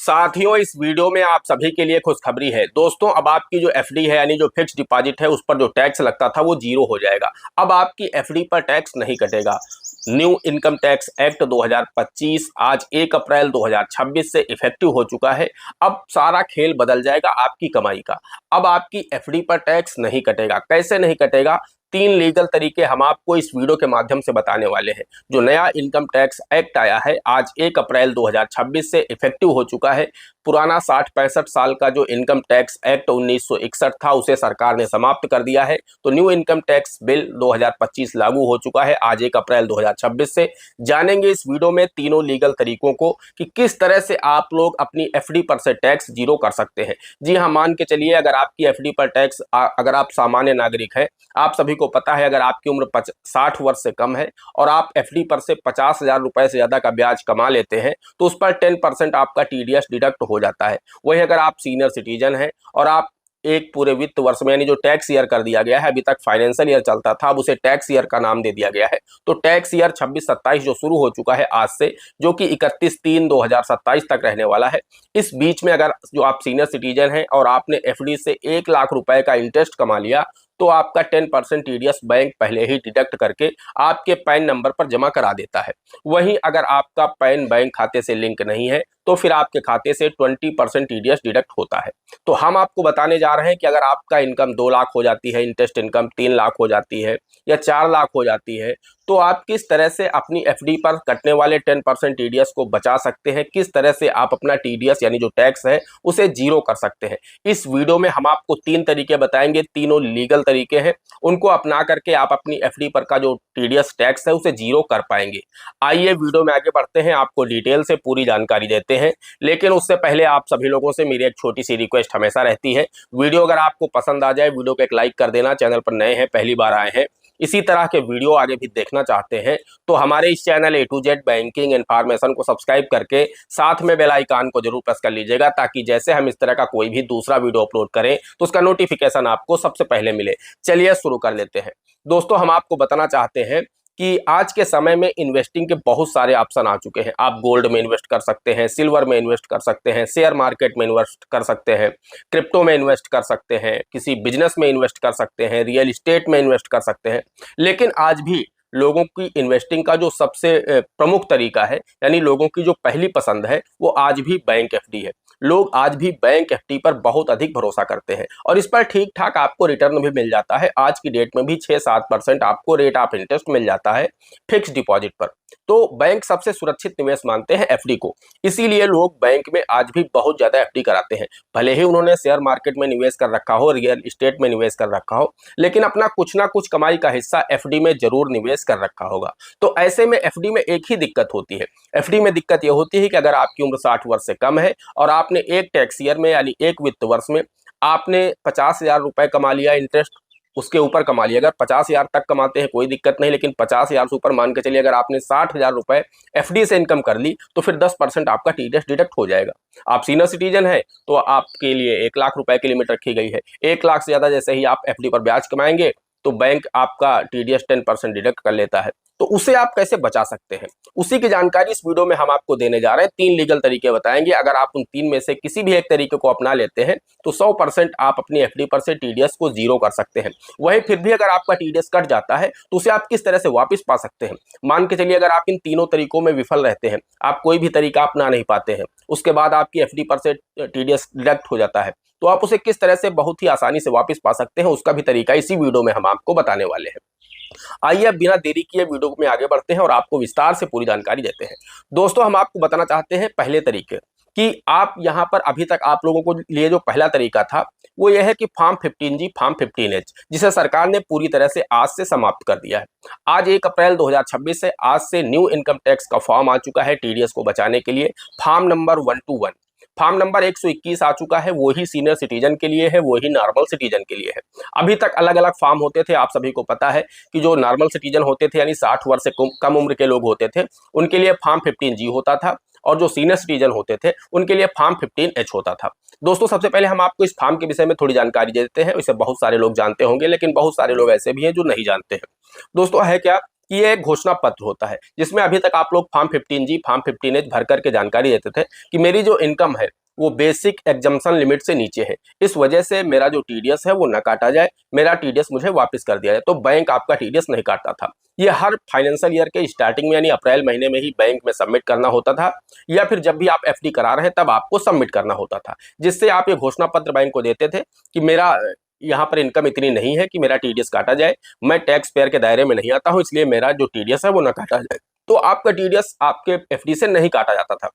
साथियों, इस वीडियो में आप सभी के लिए खुशखबरी है। दोस्तों, अब आपकी जो एफडी है यानी जो फिक्स डिपॉजिट है उस पर जो टैक्स लगता था वो जीरो हो जाएगा। अब आपकी एफडी पर टैक्स नहीं कटेगा। न्यू इनकम टैक्स एक्ट 2025 आज 1 अप्रैल 2026 से इफेक्टिव हो चुका है। अब सारा खेल बदल जाएगा आपकी कमाई का। अब आपकी एफडी पर टैक्स नहीं कटेगा। कैसे नहीं कटेगा? 3 लीगल तरीके हम आपको इस वीडियो के माध्यम से बताने वाले हैं। जो नया इनकम टैक्स एक्ट आया है आज 1 अप्रैल 2026 से इफेक्टिव हो चुका है। पुराना 60-65 साल का जो इनकम टैक्स एक्ट 1961 था उसे सरकार ने समाप्त कर दिया है। तो न्यू इनकम टैक्स बिल 2025 लागू हो चुका है आज 1 अप्रैल 2026 से। जानेंगे इस वीडियो में तीनों लीगल तरीकों को कि किस तरह से आप लोग अपनी एफडी पर से टैक्स जीरो कर सकते हैं। जी हाँ, मान के चलिए अगर आपकी एफडी पर टैक्स अगर आप सामान्य नागरिक हैं, आप सभी को पता है अगर आपकी उम्र 60 वर्ष से कम है और आप एफडी पर से 50,000 रुपए से ज्यादा का ब्याज कमा लेते हैं तो उस पर 10% आपका टीडीएस डिडक्ट हो जाता है। वही अगर आप सीनियर सिटीजन हैं और आप एक पूरे वित्त वर्ष में यानी जो टैक्स ईयर कर दिया गया है, अभी तक फाइनेंशियल ईयर चलता था, अब उसे टैक्स ईयर का नाम दे दिया गया है। तो टैक्स ईयर 26-27 जो शुरू हो चुका है आज से, जो कि 31/3/2027 तक रहने वाला है, इस बीच में अगर जो आप सीनियर सिटीजन हैं और आपने एफडी से 1 लाख रुपए का इंटरेस्ट कमा लिया तो आपका 10% टीडीएस बैंक पहले ही डिडक्ट करके आपके पैन नंबर पर जमा करा देता है। वहीं अगर आपका पैन बैंक खाते से लिंक नहीं है तो फिर आपके खाते से 20% टीडीएस डिडक्ट होता है। तो हम आपको बताने जा रहे हैं कि अगर आपका इनकम 2 लाख हो जाती है, इंटरेस्ट इनकम 3 लाख हो जाती है या 4 लाख हो जाती है, तो आप किस तरह से अपनी एफडी पर कटने वाले 10% टीडीएस को बचा सकते हैं, किस तरह से आप अपना टीडीएस यानी जो टैक्स है उसे जीरो कर सकते हैं। इस वीडियो में हम आपको 3 तरीके बताएंगे, तीनों लीगल तरीके हैं। उनको अपना करके आप अपनी एफडी पर का जो टीडीएस टैक्स है उसे जीरो कर पाएंगे। आइए वीडियो में आगे बढ़ते हैं, आपको डिटेल से पूरी जानकारी देते हैं। लेकिन उससे पहले आप सभी लोगों से मेरी एक छोटी सी रिक्वेस्ट हमेशा रहती है, वीडियो अगर आपको पसंद आ जाए वीडियो को एक लाइक कर देना। चैनल पर नए हैं, पहली बार आए हैं, इसी तरह के वीडियो आगे भी देखना चाहते हैं तो हमारे इस channel A to Z banking information को सब्सक्राइब करके साथ में बेल आइकन को जरूर प्रेस कर लीजिएगा, ताकि जैसे हम इस तरह का कोई भी दूसरा वीडियो अपलोड करें तो उसका नोटिफिकेशन आपको सबसे पहले मिले। चलिए शुरू कर लेते हैं। दोस्तों, हम आपको बताना चाहते हैं कि आज के समय में इन्वेस्टिंग के बहुत सारे ऑप्शन आ चुके हैं। आप गोल्ड में इन्वेस्ट कर सकते हैं, सिल्वर में इन्वेस्ट कर सकते हैं, शेयर मार्केट में इन्वेस्ट कर सकते हैं, क्रिप्टो में इन्वेस्ट कर सकते हैं, किसी बिजनेस में इन्वेस्ट कर सकते हैं, रियल एस्टेट में इन्वेस्ट कर सकते हैं। लेकिन आज भी लोगों की इन्वेस्टिंग का जो सबसे प्रमुख तरीका है यानी लोगों की जो पहली पसंद है वो आज भी बैंक एफडी है। लोग आज भी बैंक एफडी पर बहुत अधिक भरोसा करते हैं और इस पर ठीक ठाक आपको रिटर्न भी मिल जाता है। आज की डेट में भी 6-7% आपको रेट ऑफ इंटरेस्ट मिल जाता है फिक्स डिपॉजिट पर। तो बैंक सबसे सुरक्षित निवेश मानते हैं एफडी को, इसीलिए लोग बैंक में आज भी बहुत ज्यादा एफडी कराते हैं। भले ही उन्होंने शेयर मार्केट में निवेश कर रखा हो, रियल एस्टेट में निवेश कर रखा हो, लेकिन अपना कुछ ना कुछ कमाई का हिस्सा एफडी में जरूर निवेश कर रखा होगा। तो ऐसे में एफडी में एक ही दिक्कत होती है। एफडी में दिक्कत यह होती है कि अगर आपकी उम्र 60 वर्ष से कम है और आपने एक टैक्स ईयर में यानी एक वित्त वर्ष में आपने 50,000 रुपए कमा लिया, इंटरेस्ट उसके ऊपर कमा लिया। अगर 50,000 तक कमाते हैं कोई दिक्कत नहीं, लेकिन 50,000 से ऊपर मान के चलिए अगर आपने 60,000 रुपए एफडी से इनकम कर ली तो फिर 10% आपका टीडीएस डिडक्ट हो जाएगा। आप सीनियर सिटीजन है तो आपके लिए 1 लाख रुपए की लिमिट रखी गई है। 1 लाख से ज्यादा जैसे ही आप एफडी पर ब्याज कमाएंगे तो बैंक आपका टीडीएस 10% डिडक्ट कर लेता है। तो उसे आप कैसे बचा सकते हैं, उसी की जानकारी इस वीडियो में हम आपको देने जा रहे हैं। 3 लीगल तरीके बताएंगे। अगर आप उन 3 में से किसी भी एक तरीके को अपना लेते हैं तो 100% आप अपनी एफडी पर से टीडीएस को जीरो कर सकते हैं। वही फिर भी अगर आपका टीडीएस कट जाता है तो उसे आप किस तरह से वापस पा सकते हैं। मान के चलिए अगर आप इन तीनों तरीकों में विफल रहते हैं, आप कोई भी तरीका अपना नहीं पाते हैं, उसके बाद आपकी एफडी पर से टीडीएस डिडक्ट हो जाता है, तो आप उसे किस तरह से बहुत ही आसानी से वापस पा सकते हैं उसका भी तरीका इसी वीडियो में हम आपको बताने वाले हैं। आइए अब बिना देरी किए वीडियो में आगे बढ़ते हैं और आपको विस्तार से पूरी जानकारी देते हैं। दोस्तों, हम आपको बताना चाहते हैं पहले तरीके कि आप यहां पर अभी तक आप लोगों को लिए जो पहला तरीका था वो यह है कि फॉर्म 15G, फॉर्म 15H, जिसे सरकार ने पूरी तरह से आज से समाप्त कर दिया है। आज 1 अप्रैल 2026 से आज से न्यू इनकम टैक्स का फॉर्म आ चुका है टीडीएस को बचाने के लिए। फॉर्म नंबर 121, फॉर्म नंबर 121 आ चुका है, वही सीनियर सिटीजन के लिए है, वही नॉर्मल सिटीजन के लिए है। अभी तक अलग अलग फॉर्म होते थे, आप सभी को पता है कि जो नॉर्मल सिटीजन होते थे यानी 60 वर्ष से कम उम्र के लोग होते थे उनके लिए फॉर्म 15G होता था और जो सीनियर सिटीजन होते थे उनके लिए फॉर्म 15H होता था। दोस्तों, सबसे पहले हम आपको इस फॉर्म के विषय में थोड़ी जानकारी देते हैं। इसे बहुत सारे लोग जानते होंगे लेकिन बहुत सारे लोग ऐसे भी हैं जो नहीं जानते हैं। दोस्तों, है क्या कि ये एक घोषणा पत्र होता है जिसमें अभी तक आप लोग फॉर्म 15G फॉर्म 15H भर करके जानकारी देते थे कि मेरी जो इनकम है वो बेसिक एग्जम्पशन लिमिट से नीचे है, इस वजह से मेरा जो टीडीएस है वो न काटा जाए, मेरा टीडीएस मुझे वापस कर दिया जाए। तो बैंक आपका टीडीएस नहीं काटता था। ये हर फाइनेंशियल ईयर के स्टार्टिंग में यानी अप्रैल महीने में ही बैंक में सबमिट करना होता था, या फिर जब भी आप एफडी करा रहे हैं तब आपको सबमिट करना होता था, जिससे आप ये घोषणा पत्र बैंक को देते थे कि मेरा यहाँ पर इनकम इतनी नहीं है कि मेरा टीडीएस काटा जाए, मैं टैक्स पेयर के दायरे में नहीं आता हूँ, इसलिए मेरा जो टीडीएस है वो न काटा जाए। तो आपका टीडीएस आपके एफडी से नहीं काटा जाता था।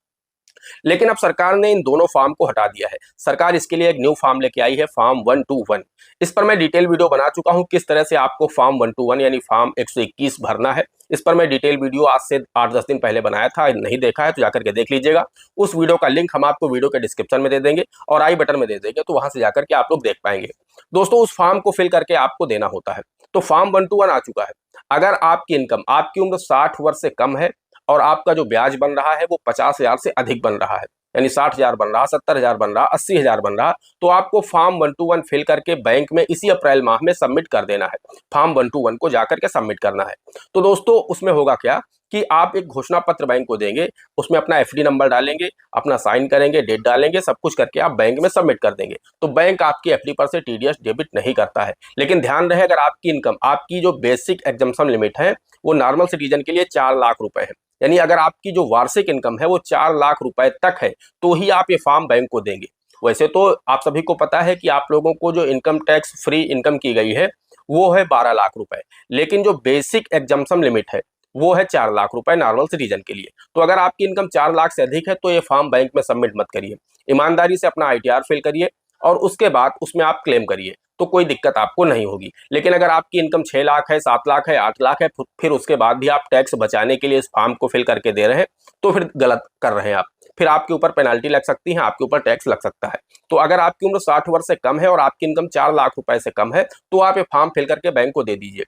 लेकिन अब सरकार ने इन दोनों फॉर्म को हटा दिया है। सरकार इसके लिए एक न्यू फॉर्म लेके आई है, फॉर्म 121। इस पर मैं डिटेल वीडियो बना चुका हूं, किस तरह से आपको फॉर्म 121 यानी फॉर्म 121 भरना है। इस पर मैं डिटेल वीडियो आज से 8-10 दिन पहले बनाया था, नहीं देखा है तो जाकर के देख लीजिएगा। उस वीडियो का लिंक हम आपको वीडियो के डिस्क्रिप्शन में दे देंगे और आई बटन में दे देंगे, तो वहां से जाकर के आप लोग देख पाएंगे। दोस्तों, उस फॉर्म को फिल करके आपको देना होता है। तो फॉर्म 121 आ चुका है। अगर आपकी इनकम, आपकी उम्र 60 वर्ष से कम है और आपका जो ब्याज बन रहा है वो 50,000 से अधिक बन रहा है, यानी 60,000 बन रहा, 70,000 बन रहा, 80,000 बन रहा, तो आपको फॉर्म 121 फिल करके बैंक में इसी अप्रैल माह में सबमिट कर देना है। फॉर्म 121 को जाकर के सबमिट करना है। तो दोस्तों, उसमें होगा क्या कि आप एक घोषणा पत्र बैंक को देंगे, उसमें अपना एफडी नंबर डालेंगे, अपना साइन करेंगे, डेट डालेंगे, सब कुछ करके आप बैंक में सबमिट कर देंगे। तो बैंक आपकी एफडी पर से टीडीएस डेबिट नहीं करता है। लेकिन ध्यान रहे, अगर आपकी इनकम, आपकी जो बेसिक एग्जम्पशन लिमिट है वो नॉर्मल सिटीजन के लिए 4 लाख रुपए है, यानी अगर आपकी जो वार्षिक इनकम है वो 4 लाख रुपए तक है, तो ही आप ये फॉर्म बैंक को देंगे। वैसे तो आप सभी को पता है कि आप लोगों को जो इनकम टैक्स फ्री इनकम की गई है वो है 12 लाख रुपए, लेकिन जो बेसिक एग्जम्पशन लिमिट है वो है 4 लाख रुपए नॉर्मल सिटीजन के लिए। तो अगर आपकी इनकम 4 लाख से अधिक है तो ये फॉर्म बैंक में सबमिट मत करिए, ईमानदारी से अपना आईटीआर फिल करिए और उसके बाद उसमें आप क्लेम करिए, तो कोई दिक्कत आपको नहीं होगी। लेकिन अगर आपकी इनकम 6 लाख है, 7 लाख है, 8 लाख है, फिर उसके बाद भी आप टैक्स बचाने के लिए इस फॉर्म को फिल करके दे रहे हैं, तो फिर गलत कर रहे हैं आप। फिर आपके ऊपर पेनाल्टी लग सकती है, आपके ऊपर टैक्स लग सकता है। तो अगर आपकी उम्र 60 वर्ष से कम है और आपकी इनकम 4 लाख रुपए से कम है तो आप ये फॉर्म फिल करके बैंक को दे दीजिए।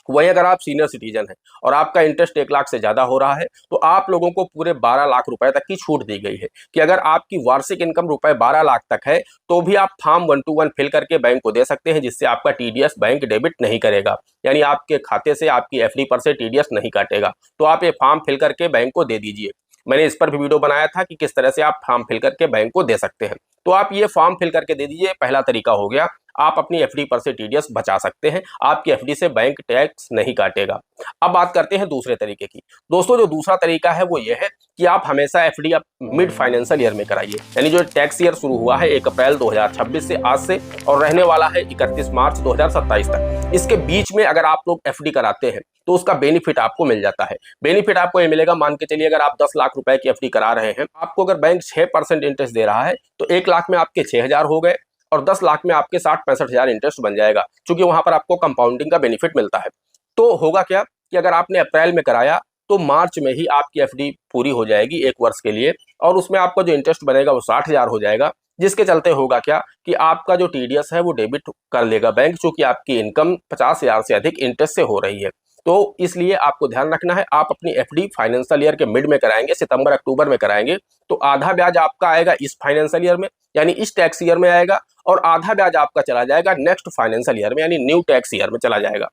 वही अगर आप सीनियर सिटीजन हैं और आपका इंटरेस्ट 1 लाख से ज्यादा हो रहा है तो आप लोगों को पूरे 12 लाख रुपए तक की छूट दी गई है कि अगर आपकी वार्षिक इनकम रुपए 12 लाख तक है तो भी आप फॉर्म 121 फिल करके बैंक को दे सकते हैं, जिससे आपका टीडीएस बैंक डेबिट नहीं करेगा, यानी आपके खाते से आपकी एफडी पर से टीडीएस नहीं काटेगा। तो आप ये फॉर्म फिल करके बैंक को दे दीजिए। मैंने इस पर भी वीडियो बनाया था कि किस तरह से आप फॉर्म फिल करके बैंक को दे सकते हैं। तो आप ये फॉर्म फिल करके दे दीजिए, पहला तरीका हो गया। आप अपनी एफडी पर से टीडीएस बचा सकते हैं, आपकी एफडी से बैंक टैक्स नहीं काटेगा। अब बात करते हैं दूसरे तरीके की। दोस्तों, जो दूसरा तरीका है वो ये है कि आप हमेशा एफडी आप मिड फाइनेंशियल ईयर में कराइए, यानी जो टैक्स ईयर शुरू हुआ है 1 अप्रैल 2026 से आज से और रहने वाला है 31 मार्च 2027 तक, इसके बीच में अगर आप लोग एफडी कराते हैं तो उसका बेनिफिट आपको मिल जाता है। बेनिफिट आपको ये मिलेगा, मान के चलिए अगर आप 10 लाख रुपए की एफडी करा रहे हैं, आपको अगर बैंक 6% इंटरेस्ट दे रहा है तो 1 लाख में आपके 6,000 हो गए और 10 लाख में आपके 60-65,000 इंटरेस्ट बन जाएगा, क्योंकि वहां पर आपको कंपाउंडिंग का बेनिफिट मिलता है। तो होगा क्या कि अगर आपने अप्रैल में कराया तो मार्च में ही आपकी एफडी पूरी हो जाएगी 1 वर्ष के लिए, और उसमें आपका जो इंटरेस्ट बनेगा वो 60,000 हो जाएगा, जिसके चलते होगा क्या कि आपका जो टीडीएस है वो डेबिट कर लेगा बैंक, चूंकि आपकी इनकम 50,000 से अधिक इंटरेस्ट से हो रही है। तो इसलिए आपको ध्यान रखना है, आप अपनी एफडी फाइनेंशियल ईयर के मिड में कराएंगे, सितंबर अक्टूबर में कराएंगे, तो आधा ब्याज आपका आएगा इस फाइनेंशियल ईयर में यानी इस टैक्स ईयर में आएगा, और आधा ब्याज आपका चला जाएगा नेक्स्ट फाइनेंशियल ईयर में यानी न्यू टैक्स ईयर में चला जाएगा,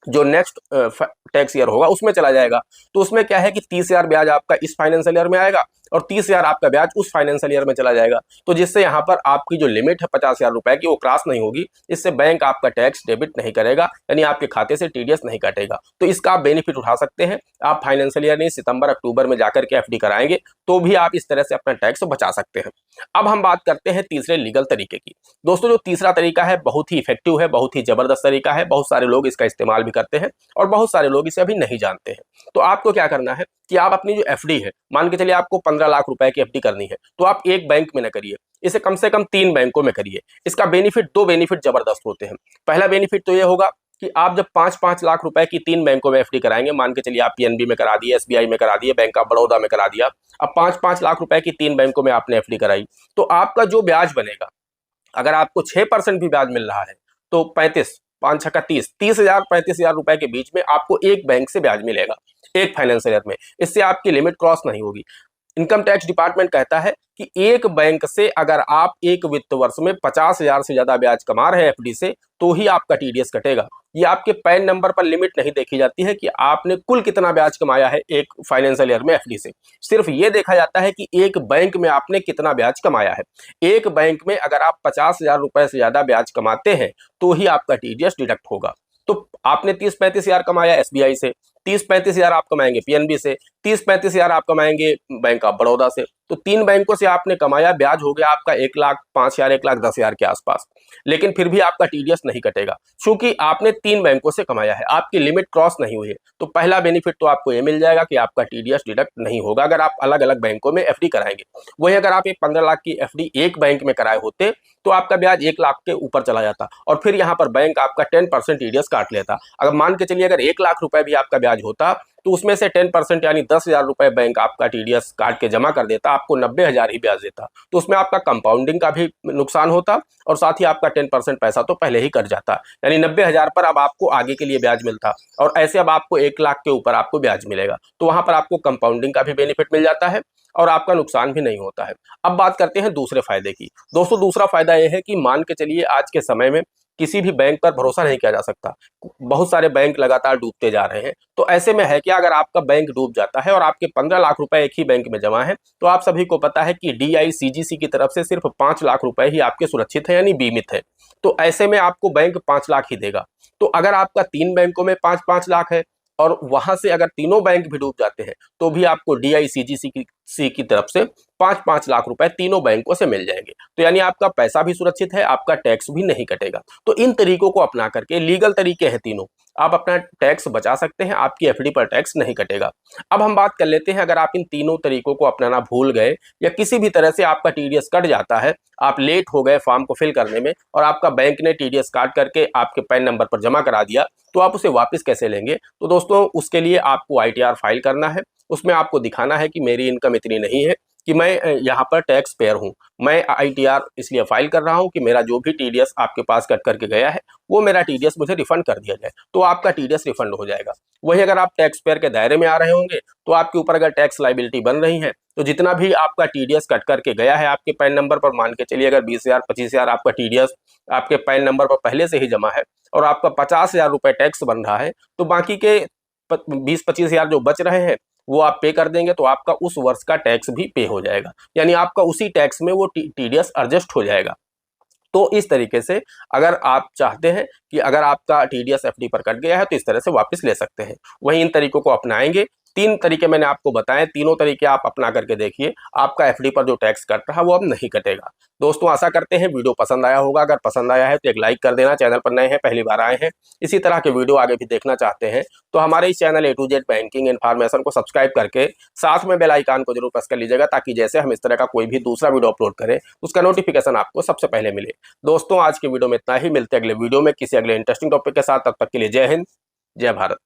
जो नेक्स्ट टैक्स ईयर होगा उसमें चला जाएगा। तो उसमें क्या है कि 30,000 ब्याज आपका इस फाइनेंशियल ईयर में आएगा और 30,000 आपका ब्याज उस फाइनेंशियल ईयर में चला जाएगा। तो जिससे यहाँ पर आपकी जो लिमिट है 50,000 रुपए की वो क्रॉस नहीं होगी, इससे बैंक आपका टैक्स डेबिट नहीं करेगा, यानी आपके खाते से टीडीएस नहीं काटेगा। तो इसका आप बेनिफिट उठा सकते हैं। आप फाइनेंशियल ईयर नहीं, सितंबर अक्टूबर में जाकर के एफडी कराएंगे तो भी आप इस तरह से अपना टैक्स बचा सकते हैं। अब हम बात करते हैं तीसरे लीगल तरीके की। दोस्तों, जो तीसरा तरीका है बहुत ही इफेक्टिव है, बहुत ही जबरदस्त तरीका है, बहुत सारे लोग इसका इस्तेमाल भी करते हैं और बहुत सारे लोग इसे अभी नहीं जानते हैं। तो आपको क्या करना है कि आप अपनी जो एफडी है, मान के चलिए आपको 15 लाख रुपए की एफडी करनी है, तो आप एक बैंक में न करिए, इसे कम से कम 3 बैंकों में करिए। इसका बेनिफिट, 2 बेनिफिट जबरदस्त होते हैं। पहला बेनिफिट तो ये होगा कि आप जब 5-5 लाख रुपए की 3 बैंकों में एफडी कराएंगे, मान के चलिए आप पीएनबी में करा दिए, एसबीआई में करा दिए, बैंक ऑफ बड़ौदा में करा दिया, अब 5-5 लाख रुपए की 3 बैंकों में आपने एफडी कराई, तो आपका जो ब्याज बनेगा, अगर आपको 6% भी ब्याज मिल रहा है तो 35, 5 छक्का 30,000 35,000 रुपए के बीच में आपको एक बैंक से ब्याज मिलेगा एक फाइनेंशियल ईयर में। इससे आपकी लिमिट क्रॉस नहीं होगी। इनकम टैक्स डिपार्टमेंट कहता है कि एक बैंक से अगर आप एक वित्त वर्ष में 50,000 से ज्यादा ब्याज कमा रहे हैं एफडी से, तो ही आपका टीडीएस कटेगा। ये आपके पैन नंबर पर लिमिट नहीं देखी जाती है कि आपने कुल कितना ब्याज कमाया है एक फाइनेंशियल ईयर में एफडी से। सिर्फ ये देखा जाता है कि एक बैंक में आपने कितना ब्याज कमाया है। एक बैंक में अगर आप 50,000 रुपए से ज्यादा ब्याज कमाते हैं तो ही आपका टीडीएस डिडक्ट होगा। तो आपने 30-35,000 कमाया एसबीआई से, 30-35,000 आप कमाएंगे पीएनबी से, 30-35,000 आप कमाएंगे बैंक ऑफ बड़ौदा से। तो 3 बैंकों से आपने कमाया, ब्याज हो गया आपका 1,05,000 1,10,000 के आसपास। लेकिन फिर भी आपका टीडीएस नहीं कटेगा क्योंकि आपने 3 बैंकों से कमाया है, आपकी लिमिट क्रॉस नहीं हुई है। तो पहला बेनिफिट तो आपको ये मिल जाएगा कि आपका टीडीएस डिडक्ट नहीं होगा अगर आप अलग अलग बैंकों में एफडी कराएंगे। वही अगर आप एक 15 लाख की एफडी एक बैंक में कराए होते तो आपका ब्याज 1 लाख के ऊपर चला जाता और फिर यहाँ पर बैंक आपका 10% टीडीएस काट लेता। अगर मान के चलिए अगर 1 लाख रुपए भी आपका ब्याज होता तो उसमें से 10% यानी 10,000 रुपए बैंक आपका टीडीएस काट के जमा कर देता, आपको 90,000 ही ब्याज देता। तो उसमें आपका कंपाउंडिंग का भी नुकसान होता और साथ ही आपका 10% पैसा तो पहले ही कट जाता, यानी 90,000 पर अब आपको आगे के लिए ब्याज मिलता और ऐसे अब आपको 1 लाख के ऊपर आपको ब्याज मिलेगा। तो वहां पर आपको कंपाउंडिंग का भी बेनिफिट मिल जाता है और आपका नुकसान भी नहीं होता है। अब बात करते हैं दूसरे फायदे की। दोस्तों दूसरा फायदा यह है कि मान के चलिए आज के समय में किसी भी बैंक पर भरोसा नहीं किया जा सकता, बहुत सारे बैंक लगातार डूबते जा रहे हैं। तो ऐसे में है कि अगर आपका बैंक डूब जाता है और आपके 15 लाख रुपए एक ही बैंक में जमा है तो आप सभी को पता है कि डीआईसीजीसी की तरफ से सिर्फ 5 लाख रुपए ही आपके सुरक्षित है यानी बीमित है। तो ऐसे में आपको बैंक 5 लाख ही देगा। तो अगर आपका 3 बैंकों में 5-5 लाख है और वहां से अगर तीनों बैंक भी डूब जाते हैं तो भी आपको डीआईसीजीसी की तरफ से 5-5 लाख रुपए तीनों बैंकों से मिल जाएंगे। तो यानी आपका पैसा भी सुरक्षित है, आपका टैक्स भी नहीं कटेगा। तो इन तरीकों को अपना करके, लीगल तरीके हैं तीनों, आप अपना टैक्स बचा सकते हैं, आपकी एफडी पर टैक्स नहीं कटेगा। अब हम बात कर लेते हैं अगर आप इन तीनों तरीकों को अपनाना भूल गए या किसी भी तरह से आपका टीडीएस कट जाता है, आप लेट हो गए फॉर्म को फिल करने में और आपका बैंक ने टीडीएस काट करके आपके पैन नंबर पर जमा करा दिया, तो आप उसे वापस कैसे लेंगे? तो दोस्तों उसके लिए आपको आईटीआर फाइल करना है। उसमें आपको दिखाना है कि मेरी इनकम इतनी नहीं है कि मैं यहाँ पर टैक्स पेयर हूँ। मैं आईटीआर इसलिए फाइल कर रहा हूँ कि मेरा जो भी टीडीएस आपके पास कट करके गया है वो मेरा टीडीएस मुझे रिफंड कर दिया जाए, तो आपका टीडीएस रिफंड हो जाएगा। वही अगर आप टैक्स पेयर के दायरे में आ रहे होंगे तो आपके ऊपर अगर टैक्स लाइबिलिटी बन रही है तो जितना भी आपका टीडीएस कट करके गया है आपके पैन नंबर पर, मान के चलिए अगर 20,000 25,000 आपका टीडीएस आपके पैन नंबर पर पहले से ही जमा है और आपका 50,000 रुपए टैक्स बन रहा है, तो बाकी के 20-25,000 जो बच रहे हैं वो आप पे कर देंगे तो आपका उस वर्ष का टैक्स भी पे हो जाएगा, यानी आपका उसी टैक्स में वो टीडीएस एडजस्ट हो जाएगा। तो इस तरीके से अगर आप चाहते हैं कि अगर आपका टीडीएस एफडी पर कट गया है तो इस तरह से वापस ले सकते हैं। वहीं इन तरीकों को अपनाएंगे, 3 तरीके मैंने आपको बताए, तीनों तरीके आप अपना करके देखिए, आपका एफडी पर जो टैक्स कट रहा है वो अब नहीं कटेगा। दोस्तों आशा करते हैं वीडियो पसंद आया होगा। अगर पसंद आया है तो एक लाइक कर देना, चैनल पर नए हैं पहली बार आए हैं, इसी तरह के वीडियो आगे भी देखना चाहते हैं तो हमारे इस channel A to Z banking information को सब्सक्राइब करके साथ में बेल आइकन को जरूर प्रेस कर लीजिएगा ताकि जैसे हम इस तरह का कोई भी दूसरा वीडियो अपलोड करें उसका नोटिफिकेशन आपको सबसे पहले मिले। दोस्तों आज के वीडियो में इतना ही, मिलते हैं अगले वीडियो में किसी अगले इंटरेस्टिंग टॉपिक के साथ। तब तक के लिए जय हिंद, जय भारत।